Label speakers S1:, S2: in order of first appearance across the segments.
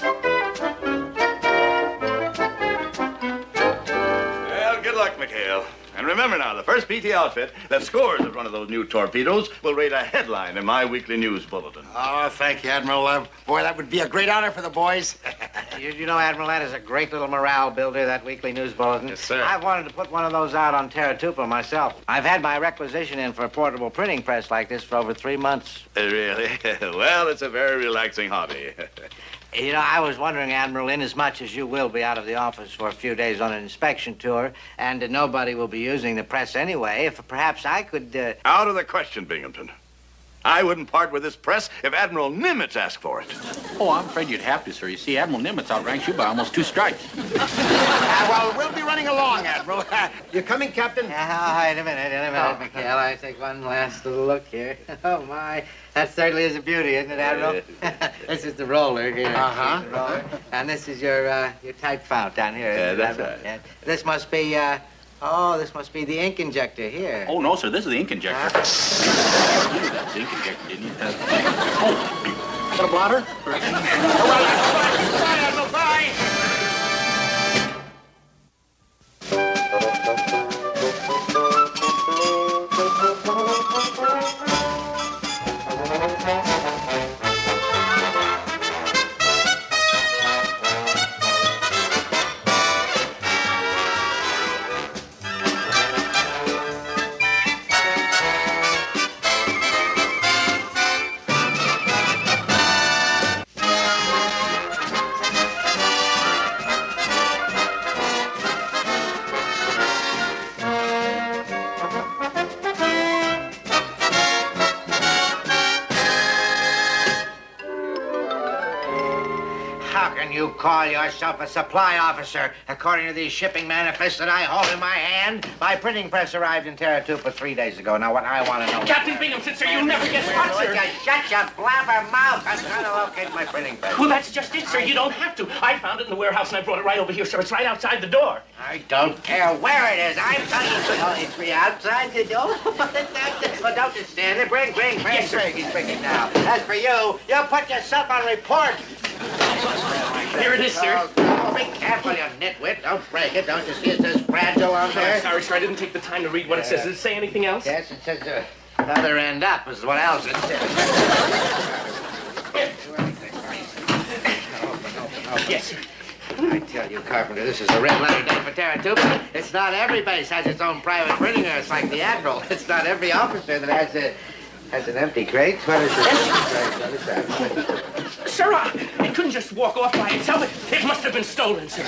S1: Well, good luck, McHale. And remember now, the first PT outfit that scores at one of those new torpedoes will rate a headline in my weekly news bulletin.
S2: Oh, thank you, Admiral. Boy, that would be a great honor for the boys.
S3: You know, Admiral, that is a great little morale builder, that weekly news bulletin.
S1: Yes, sir.
S3: I've wanted to put one of those out on Terratupa myself. I've had my requisition in for a portable printing press like this for over 3 months.
S1: Really? Well, it's a very relaxing hobby.
S3: You know, I was wondering, Admiral, inasmuch as you will be out of the office for a few days on an inspection tour, and nobody will be using the press anyway, if perhaps I could,
S1: Out of the question, Binghamton. I wouldn't part with this press if Admiral Nimitz asked for it.
S4: Oh, I'm afraid you'd have to, sir. You see, Admiral Nimitz outranks you by almost 2 stripes.
S2: Well, we'll be running along, Admiral. You coming, Captain?
S3: wait a minute, McHale. I take one last little look here. Oh, my. That certainly is a beauty, isn't it, Admiral? This is the roller here.
S2: Uh-huh.
S3: The roller. And this is your type fount down here.
S1: Yeah, that's
S3: Admiral?
S1: right.
S3: Yeah. This must be, this must be the ink injector here.
S4: Oh, no, sir. This is the ink injector. You knew that's the ink injector, didn't you?
S2: Got a blotter?
S3: Bye, Admiral, bye! You call yourself a supply officer. According to these shipping manifests that I hold in my hand, my printing press arrived in Terratupa 3 days ago. Now, what I want to know...
S5: Captain Binghamton, sir, you'll never guess what, sir.
S3: Shut your blabber mouth. I'm trying to locate my printing press.
S5: Well, that's just it, sir. You don't have to. I found it in the warehouse, and I brought it right over here, sir. It's right outside the door.
S3: I don't care where it is. I'm telling you. Oh, it's right outside the door? Well, don't just stand there. Bring.
S5: Yes, sir.
S3: He's bringing now. As for you, you put yourself on report.
S5: Here it is, sir.
S3: Oh, be careful, you nitwit. Don't break it. Don't you see it says fragile on there?
S5: Sorry, sir. I didn't take the time to read what it says. Does it say anything else?
S3: Yes, it says other end up is what else it says.
S5: Yes, sir.
S3: I tell you, Carpenter, this is a red letter day for Terratupa. It's not every base has its own private printing press like the Admiral. It's not every officer that has an empty crate. What is it?
S5: Sir, it couldn't just walk off by itself. It must have been stolen, sir.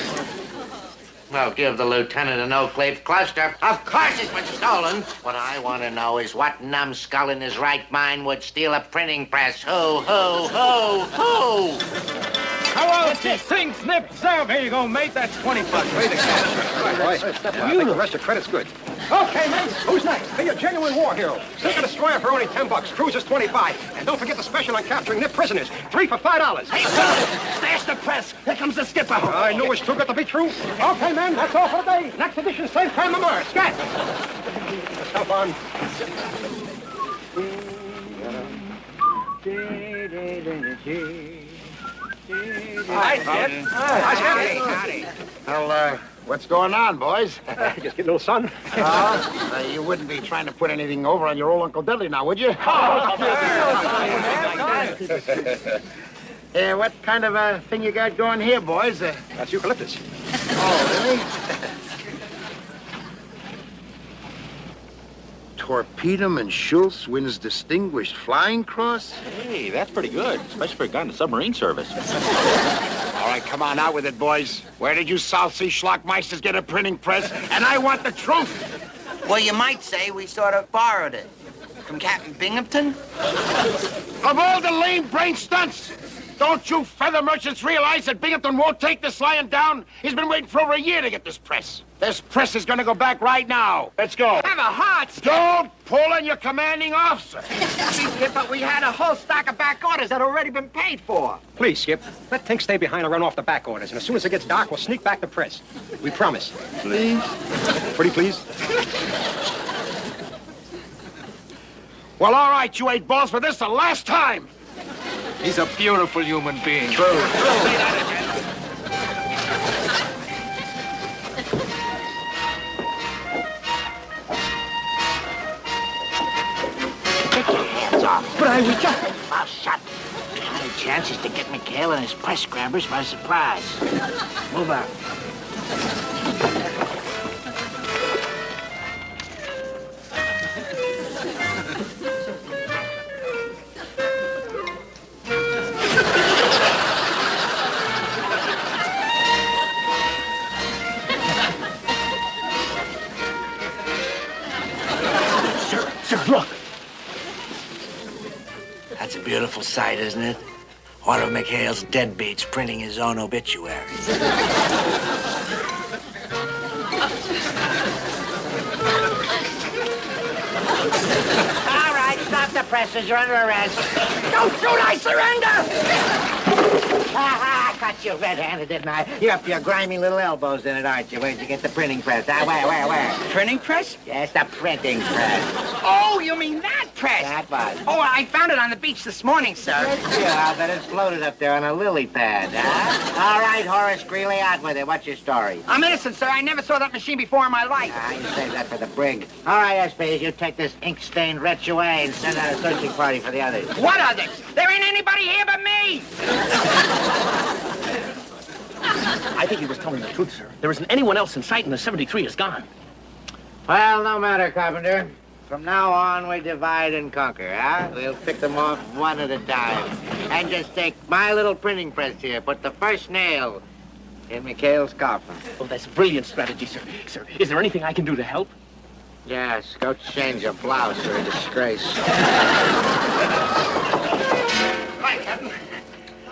S3: Well, give the lieutenant a no-clave cluster. Of course it's been stolen. What I want to know is what numbskull in his right mind would steal a printing press? Who?
S6: Hello, sing, snip, zap. Here you go, mate. That's $20. Wait a minute. Boy, I think the rest of credit's good. Okay, mate. Who's next? Be a genuine war hero. Sink a destroyer for only $10. Cruisers 25. And don't forget the special on capturing nip prisoners. 3 for $5.
S5: Hey, sir! Stash the press. Here comes the skipper.
S6: I knew it was too good to be true. Okay, men. That's all for the day. Next edition, same time tomorrow. Scat. Stop on.
S2: Hi, Skip.
S3: Howdy.
S2: Well, what's going on, boys?
S6: Just get a little sun.
S2: You wouldn't be trying to put anything over on your old Uncle Dudley now, would you? What kind of a thing you got going here, boys?
S6: That's eucalyptus.
S2: Oh, really? Torpedo and Schultz wins Distinguished Flying Cross?
S4: Hey, that's pretty good, especially for a guy in the submarine service.
S2: All right, come on, out with it, boys. Where did you South Sea schlockmeisters get a printing press? And I want the truth.
S7: Well, you might say we sort of borrowed it. From Captain Binghamton?
S2: Of all the lame brain stunts, don't you feather merchants realize that Binghamton won't take this lying down? He's been waiting for over a year to get this press. This press is going to go back right now. Let's go.
S7: Have a heart, Skip.
S2: Don't pull on your commanding officer.
S7: Skip, but we had a whole stack of back orders that already been paid for.
S6: Please, Skip. Let Tink stay behind and run off the back orders. And as soon as it gets dark, we'll sneak back the press. We promise.
S2: Please?
S6: Pretty please?
S2: Well, all right, you 8 balls, but this is the last time.
S6: He's a beautiful human being.
S5: True. Say that again.
S7: Take your hands off.
S6: But I was just...
S7: Mouth shut. The only chance is to get McHale and his press grabbers by surprise. Move out.
S5: Sir, look.
S7: That's a beautiful sight, isn't it? One of McHale's deadbeats printing his own obituary. All right, stop the presses. You're under arrest. Don't shoot, I surrender! Ha! Caught you red-handed, didn't I? You're up to your grimy little elbows in it, aren't you? Where'd you get the printing press? Where?
S8: Printing press?
S7: Yes, the printing press.
S8: Oh, you mean that press?
S7: That was.
S8: Oh, I found it on the beach this morning, sir.
S7: Yeah, I bet it's floated up there on a lily pad, huh? All right, Horace Greeley, out with it. What's your story?
S8: I'm innocent, sir. I never saw that machine before in my life.
S7: You save that for the brig. All right, SP, you take this ink-stained wretch away and send out a searching party for the others.
S8: What others? There ain't anybody here but me.
S5: I think he was telling the truth, sir. There isn't anyone else in sight, and the 73 is gone.
S7: Well, no matter, Carpenter. From now on, we divide and conquer, huh? We'll pick them off one at a time. And just take my little printing press here, put the first nail in McHale's coffin.
S5: Oh, that's a brilliant strategy, sir. Sir, is there anything I can do to help?
S7: Yes, go change your blouse or a disgrace.
S5: Hi, Captain.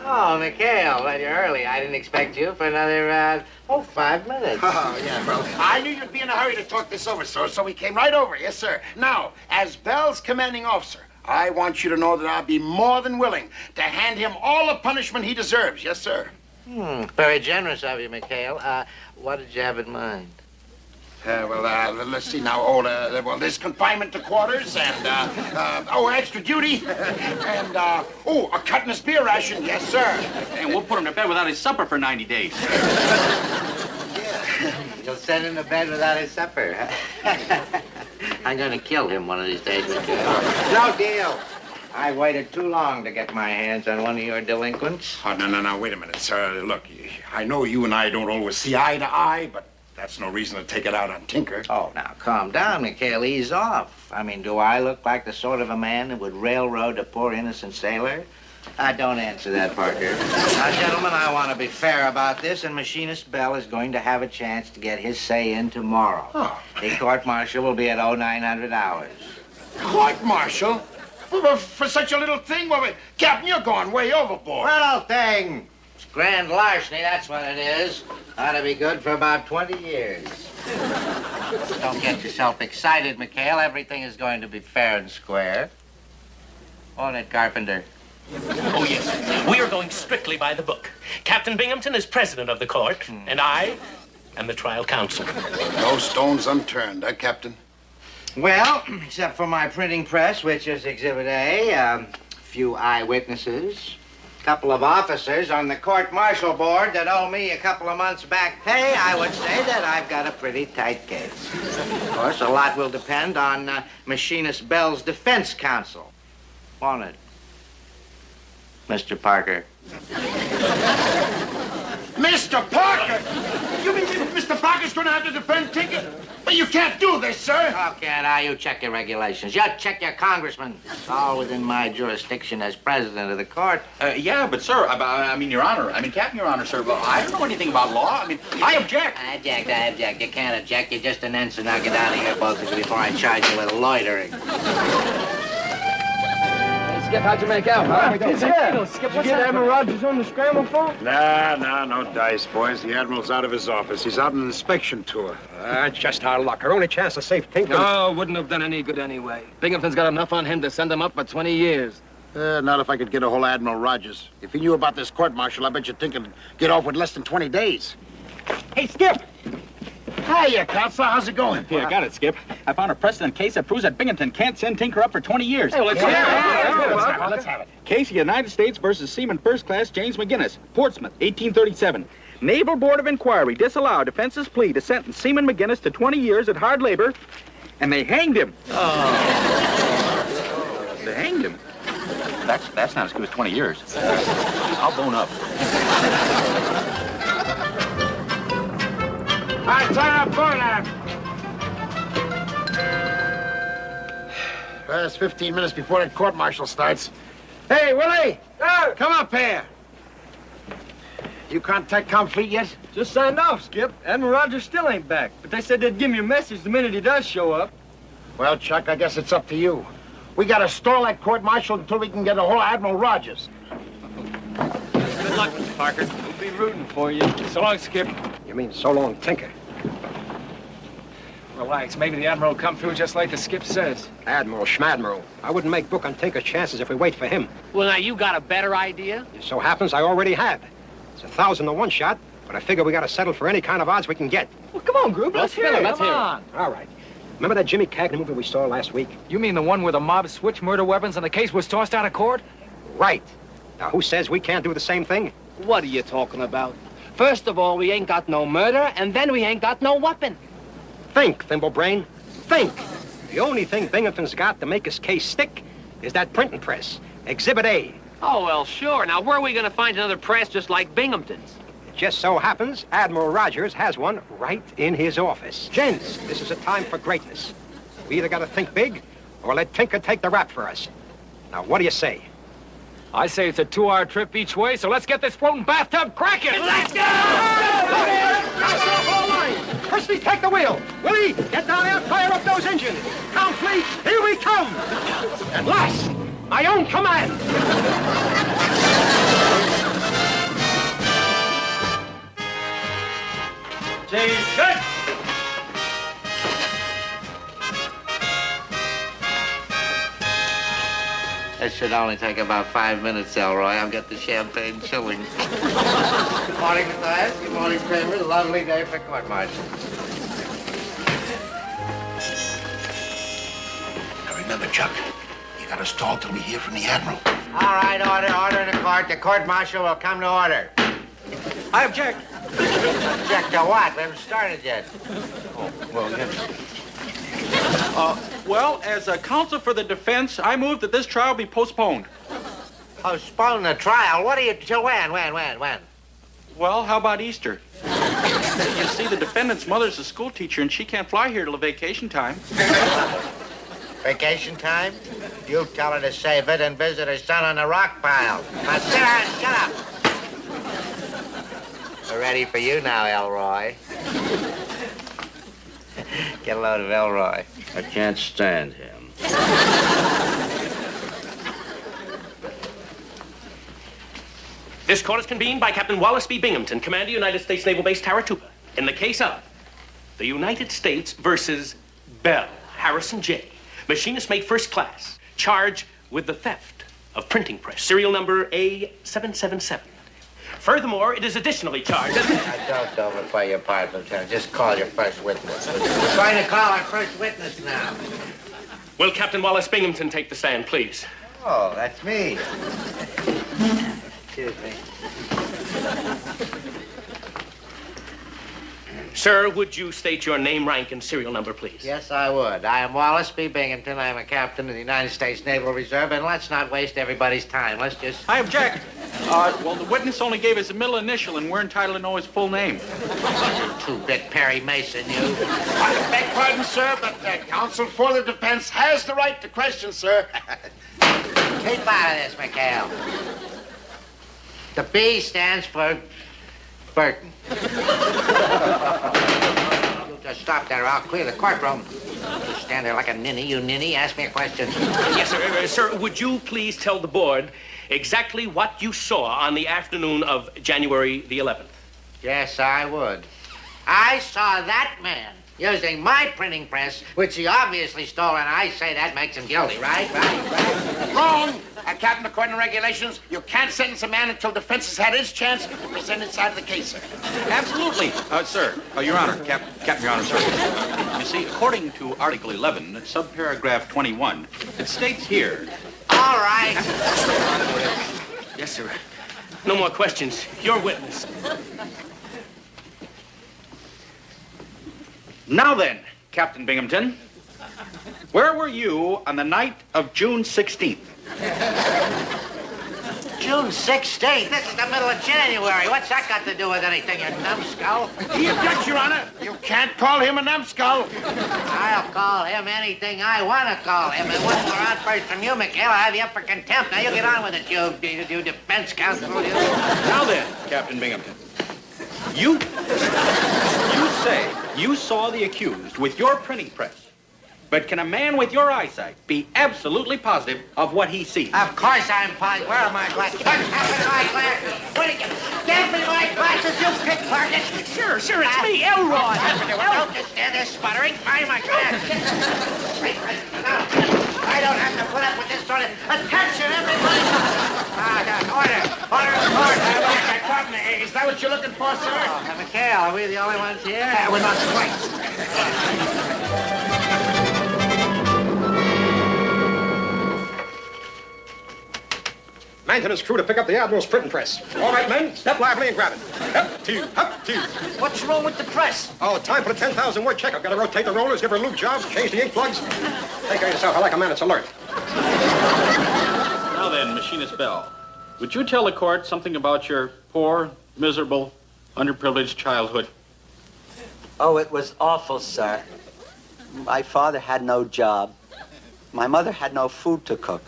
S7: Oh, McHale, well, you're early. I didn't expect you for another, 5 minutes.
S2: Oh, yeah, well, I knew you'd be in a hurry to talk this over, sir, so we came right over. Yes, sir. Now, as Bell's commanding officer, I want you to know that I'll be more than willing to hand him all the punishment he deserves. Yes, sir.
S7: Very generous of you, McHale. What did you have in mind?
S2: Let's see now. Well, there's confinement to quarters and, extra duty. And, a cut in his beer ration. Yes, sir.
S9: And we'll put him to bed without his supper for 90 days.
S7: You'll send him to bed without his supper. I'm going to kill him one of these days, McHale. No deal. I waited too long to get my hands on one of your delinquents.
S2: Oh, no, wait a minute, sir. Look, I know you and I don't always see eye to eye, but that's no reason to take it out on Tinker.
S7: Oh, now, calm down, McHale. Ease off. I mean, do I look like the sort of a man who would railroad a poor innocent sailor? Don't answer that, Parker. Now, gentlemen, I want to be fair about this, and Machinist Bell is going to have a chance to get his say in tomorrow.
S2: Oh.
S7: The court-martial will be at 0900 hours.
S2: Court-martial? For such a little thing? Well, Captain, you're going way overboard.
S7: Little thing. It's grand larceny, that's what it is. Ought to be good for about 20 years. Don't get yourself excited, McHale. Everything is going to be fair and square. Won't it, Carpenter?
S5: Oh, yes. We are going strictly by the book. Captain Binghamton is president of the court, and I am the trial counsel.
S2: No stones unturned, huh, Captain?
S7: Well, except for my printing press, which is Exhibit A, a few eyewitnesses, a couple of officers on the court-martial board that owe me a couple of months' back pay, I would say that I've got a pretty tight case. Of course, a lot will depend on Machinist Bell's defense counsel, won't it, Mr. Parker?
S2: Mr. Parker! You mean Mr. Parker's going to have to defend Tinker? But you can't do this, sir.
S7: Oh, can't I? You check your regulations. You check your congressman. It's all within my jurisdiction as president of the court.
S9: Yeah, but, sir, I mean, Your Honor. I mean, Captain, Your Honor, sir, but I don't know anything about law. I mean, I object.
S7: I object. You can't object. You're just an ensign. Now get out of here, both of you, before I charge you with loitering.
S6: Skip, how'd you make out, huh?
S10: Skip, did you get Admiral Rogers on the scramble phone?
S2: Nah, no dice, boys. The Admiral's out of his office. He's out on an inspection tour.
S6: Just our luck. Our only chance to save Tinker. No, wouldn't have done any good anyway. Binghamton's got enough on him to send him up for 20 years.
S2: Not if I could get a hold of Admiral Rogers. If he knew about this court-martial, I bet you Tinker'd get off with less than 20 days.
S10: Hey, Skip!
S2: Hiya, Counselor. How's it going?
S9: Here, I got it, Skip. I found a precedent case that proves that Binghamton can't send Tinker up for 20 years.
S6: Hey, let's hear it.
S2: Let's have it.
S9: Case of United States versus Seaman First Class James McGinnis, Portsmouth, 1837. Naval Board of Inquiry disallowed defense's plea to sentence Seaman McGinnis to 20 years at hard labor, and they hanged him. Oh. They hanged him? That's not as good as 20 years. I'll bone up.
S2: All right, turn up for that. Well, it's 15 minutes before the court-martial starts. Hey, Willie! Come up here. You contact Comfleet yet?
S10: Just signed off, Skip. Admiral Rogers still ain't back, but they said they'd give me a message the minute he does show up.
S2: Well, Chuck, I guess it's up to you. We gotta stall that court-martial until we can get a hold of Admiral Rogers.
S5: Good luck, Mr. Parker.
S10: We'll be rooting for you.
S5: So long, Skip.
S6: You mean so long, Tinker?
S10: Relax. Maybe the Admiral will come through just like the Skip says.
S6: Admiral Schmadmiral. I wouldn't make book on Tinker's chances if we wait for him.
S8: Well, now, you got a better idea?
S6: It so happens I already have. It's 1,000 to 1 shot, but I figure we gotta settle for any kind of odds we can get.
S10: Well, come on, Group. Let's hear it.
S8: Come on.
S6: All right. Remember that Jimmy Cagney movie we saw last week?
S10: You mean the one where the mob switched murder weapons and the case was tossed out of court?
S6: Right. Now, who says we can't do the same thing?
S8: What are you talking about? First of all, we ain't got no murder, and then we ain't got no weapon.
S6: Think, Thimblebrain. Think. The only thing Binghamton's got to make his case stick is that printing press, Exhibit A.
S8: Oh, well, sure. Now, where are we going to find another press just like Binghamton's?
S6: It just so happens Admiral Rogers has one right in his office. Gents, this is a time for greatness. We either got to think big or let Tinker take the rap for us. Now, what do you say?
S10: I say it's a 2-hour trip each way, so let's get this floating bathtub cracking.
S8: Let's go!
S6: Pass off all lines! Christy, take the wheel! Willie, get down there and fire up those engines! Comfleet, here we come! At last, my own command!
S5: James, good.
S7: That should only take about 5 minutes, Elroy. I'll get the champagne chilling. Good morning, Matthias. Good morning, Kramer. Lovely day for court-martial.
S2: Now remember, Chuck, you gotta stall till we hear from the Admiral.
S7: All right, order in the court. The court-martial will come to order.
S9: I object.
S7: Object to what? We haven't started yet.
S9: Well, as a counsel for the defense, I move that this trial be postponed.
S7: Postpone the trial? What are you... Till when? When?
S9: Well, how about Easter? You see, the defendant's mother's a school teacher, and she can't fly here till vacation time.
S7: Vacation time? You tell her to save it and visit her son on the rock pile. Now sit down and shut up. We're ready for you now, Elroy. Get a load of Elroy.
S4: I can't stand him.
S5: This court is convened by Captain Wallace B. Binghamton, Commander, United States Naval Base, Taratuba, in the case of the United States versus Bell Harrison J., machinist mate first class, charged with the theft of printing press, serial number A777. Furthermore, it is additionally charged.
S7: Now, don't overplay your part, Lieutenant. Just call your first witness. We're going to call our first witness now.
S5: Will Captain Wallace Binghamton take the stand, please?
S7: Oh, that's me. Excuse me.
S5: Sir, would you state your name, rank, and serial number, please?
S7: Yes, I would. I am Wallace B. Binghamton. I am a captain of the United States Naval Reserve, and let's not waste everybody's time. Let's just...
S9: I object. Well, the witness only gave us a middle initial, and we're entitled to know his full name.
S7: Two-bit Perry Mason, you.
S2: I beg pardon, sir, but counsel for the defense has the right to question, sir.
S7: Keep out of this, McHale. The B stands for Burton. You just stop there. I'll clear the courtroom. You stand there like a ninny. You ninny. Ask me a question.
S5: Yes, sir. Sir, would you please tell the board exactly what you saw on the afternoon of January the 11th?
S7: Yes, I would. I saw that man using my printing press, which he obviously stole, and I say that makes him guilty, right?
S2: Wrong! Captain, according to regulations, you can't sentence a man until defense has had his chance to present his side of the case, sir.
S11: Absolutely. Sir, Your Honor, Captain, Your Honor, sir. You see, according to Article 11, subparagraph 21, it states here...
S7: All right.
S5: Yes, sir. No more questions. Your witness.
S9: Now then, Captain Binghamton, where were you on the night of June 16th?
S7: June 16th? This is the middle of January. What's that got to do with anything, you numbskull?
S2: He objects, Your Honor. You can't call him a numbskull.
S7: I'll call him anything I want to call him. And one more outburst from you, McHale, I'll have you up for contempt. Now, you get on with it, you defense counsel. You.
S9: Now then, Captain Binghamton, you say you saw the accused with your printing press. But can a man with your eyesight be absolutely positive of what he sees?
S7: Of course I'm positive. Where are my glasses? What happened to my glasses? What did you... Give me my glasses, you pickpocket!
S5: Sure, it's me, Elrod.
S7: Don't just stand there sputtering. Find my glasses. I don't have to put up with this sort of... Attention, everybody! Order!
S2: Captain, is that what you're looking for, sir?
S7: McHale, are we the only ones here?
S2: We're not quite.
S6: Maintenance crew to pick up the Admiral's printing press. All right, men, step lively and grab it. Up to you, up to you.
S2: What's wrong with the press?
S6: Oh, time for the 10,000 word check. I've got to rotate the rollers, give her lube jobs, change the ink plugs. Take care of yourself. I like a man that's alert.
S9: Now then, Machinist Bell, would you tell the court something about your poor, miserable, underprivileged childhood?
S12: Oh, it was awful, sir. My father had no job. My mother had no food to cook,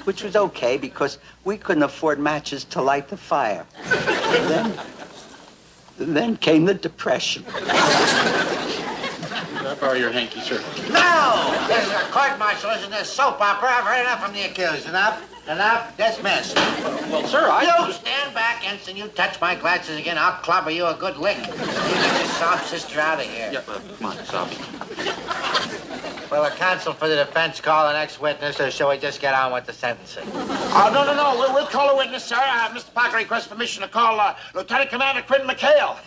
S12: which was okay because we couldn't afford matches to light the fire. Then came the Depression.
S9: Can I borrow your hanky, sir?
S7: No! This is a court-martial, isn't this soap opera? I've heard enough from the accused. Enough? Dismissed.
S9: Well, sir,
S7: You stand back, Ensign. You touch my glasses again, I'll clobber you a good lick. You get your sob sister out of here.
S9: Yeah, come on, stop.
S7: Will the counsel for the defense call the next witness, or shall we just get on with the sentencing?
S2: Oh, no. We'll call a witness, sir. Mr. Parker requests permission to call Lieutenant Commander Quentin McHale.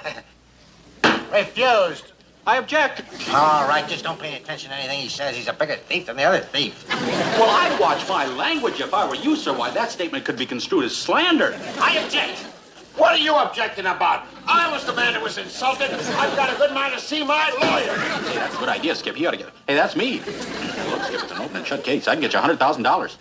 S7: Refused.
S9: I object.
S7: All right, just don't pay attention to anything he says. He's a bigger thief than the other thief.
S9: Well, I'd watch my language if I were you, sir. Why, that statement could be construed as slander.
S2: I object. What are you objecting about? I was the man that was insulted. I've got a good mind to see my lawyer.
S9: Hey, that's a good idea, Skip. You ought to get it. Hey, that's me. Look, Skip, it's an open and shut case. I can get you $100,000.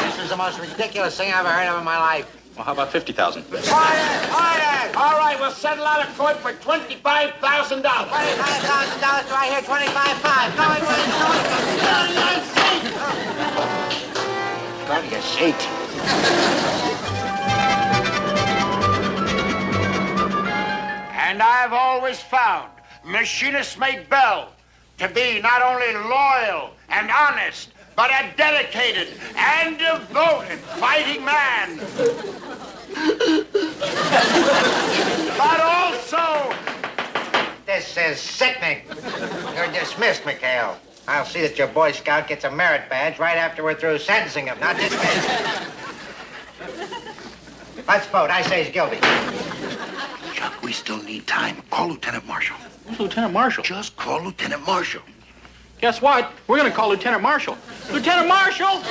S7: This is the most ridiculous thing I've ever heard of in my life.
S9: Well, how about $50,000?
S2: Order! All right, we'll settle out of court for $25,000.
S7: $25,000, do I hear 25.5? Go to your seat.
S2: And I've always found Machinist Mate Bell to be not only loyal and honest, but a dedicated and devoted fighting man. But also...
S7: This is sickening. You're dismissed, McHale. I'll see that your Boy Scout gets a merit badge right after we're through sentencing him, not dismissed. Let's vote. I say he's guilty.
S2: Chuck, we still need time. Call Lieutenant Marshall.
S9: Who's Lieutenant Marshall?
S2: Just call Lieutenant Marshall.
S9: Guess what? We're going to call Lieutenant Marshall. Lieutenant Marshall!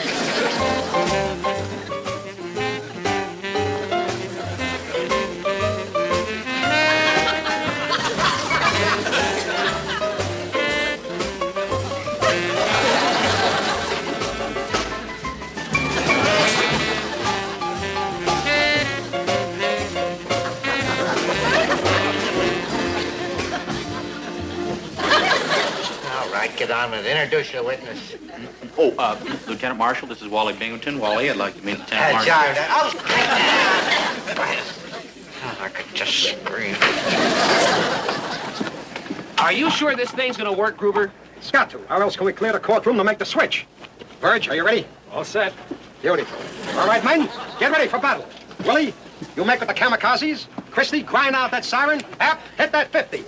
S7: Get on with it. Introduce your witness.
S11: Lieutenant Marshall, this is Wally Binghamton. Wally, I'd like to meet Lieutenant Marshall.
S7: I could just scream.
S8: Are you sure this thing's gonna work, Gruber?
S6: It's got to. How else can we clear the courtroom to make the switch? Verge, are you ready?
S10: All set.
S6: Beautiful. All right, men, get ready for battle. Willie, you make with the kamikazes. Christy, grind out that siren. App, hit that 50.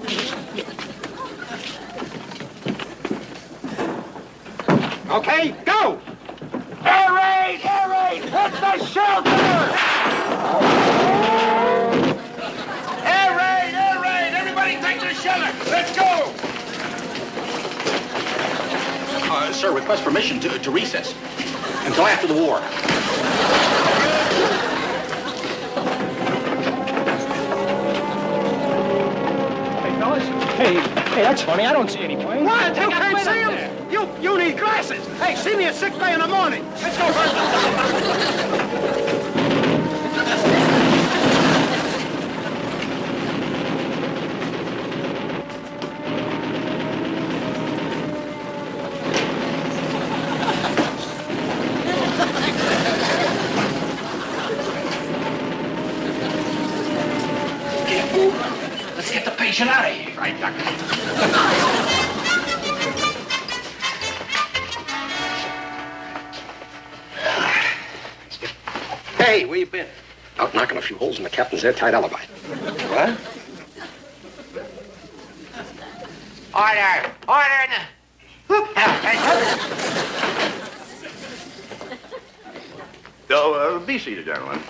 S6: Okay, go!
S2: Air raid! Air raid! Hit the shelter! Air raid! Air raid! Everybody take their shelter! Let's go!
S9: Sir, request permission to recess until after the war.
S6: Hey, fellas. Hey, that's funny. I don't see any planes.
S2: What? You can't see them? You need glasses. Hey, see me at 6 Bay in the morning. Let's go first.
S5: Let's get the patient out of here.
S9: Right, Doctor.
S6: Hey, where you been? Out knocking a few holes in the captain's airtight alibi. What?
S7: Order! Order in the...
S1: Be seated, gentlemen.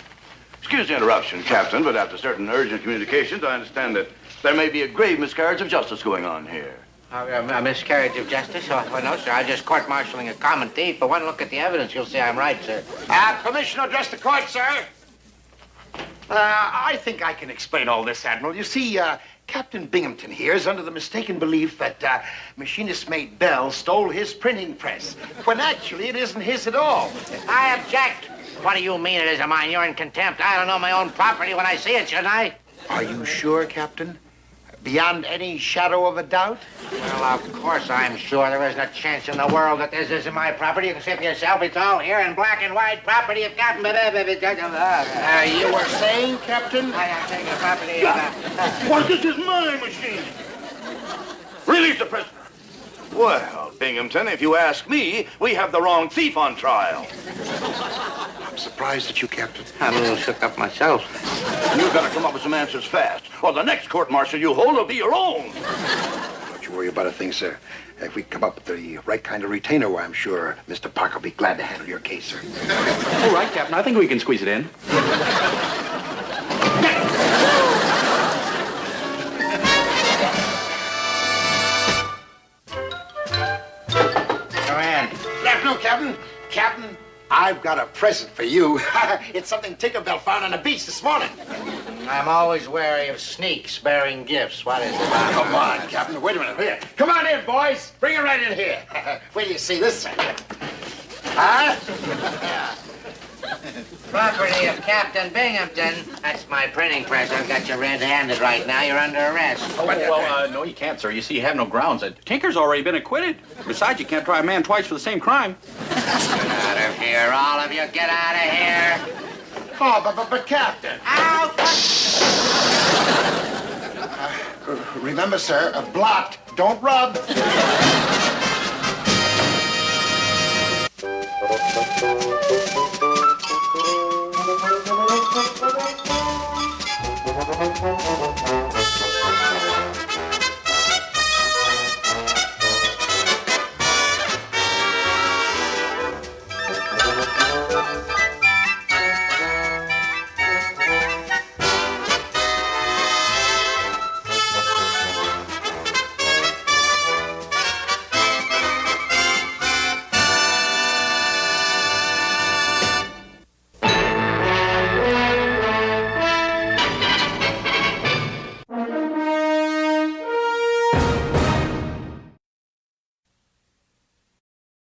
S1: Excuse the interruption, Captain, but after certain urgent communications, I understand that there may be a grave miscarriage of justice going on here.
S7: A miscarriage of justice? Oh, no, sir. I'm just court-martialing a common thief. But one look at the evidence, you'll see I'm right, sir.
S2: Permission to address the court, sir? I think I can explain all this, Admiral. You see, Captain Binghamton here is under the mistaken belief that machinist mate Bell stole his printing press, when actually it isn't his at all.
S7: I object. What do you mean it isn't mine? You're in contempt. I don't know my own property when I see it, shouldn't I?
S2: Are you sure, Captain? Beyond any shadow of a doubt?
S7: Well, of course I'm sure. There isn't a chance in the world that this isn't my property. You can see for yourself. It's all here in black and white. Property of Captain...
S2: You were saying, Captain?
S7: I am taking the property of...
S1: Well, this is my machine. Release the prisoner. Well, Binghamton, if you ask me, we have the wrong thief on trial.
S2: I'm surprised at you, Captain.
S7: I'm a little shook up myself.
S1: You've got to come up with some answers fast, or the next court-martial you hold will be your own.
S2: Don't you worry about a thing, sir. If we come up with the right kind of retainer, well, I'm sure Mr. Parker will be glad to handle your case, sir.
S11: All right, Captain. I think we can squeeze it in.
S2: No, Captain. Captain, I've got a present for you. It's something Tinkerbell found on the beach this morning.
S7: I'm always wary of sneaks bearing gifts. What is it?
S2: Come on, Captain. Wait a minute. Here. Come on in, boys. Bring it right in here. Wait till you see this thing. Huh?
S7: Property of Captain Binghamton. That's my printing press. I've got you red-handed right now. You're under arrest.
S11: Oh, well, no, you can't, sir. You see, you have no grounds. Tinker's already been acquitted. Besides, you can't try a man twice for the same crime.
S7: Get out of here, all of you. Get out of here.
S2: Oh, but Captain.
S7: Out!
S2: Remember, sir, a blot don't rub.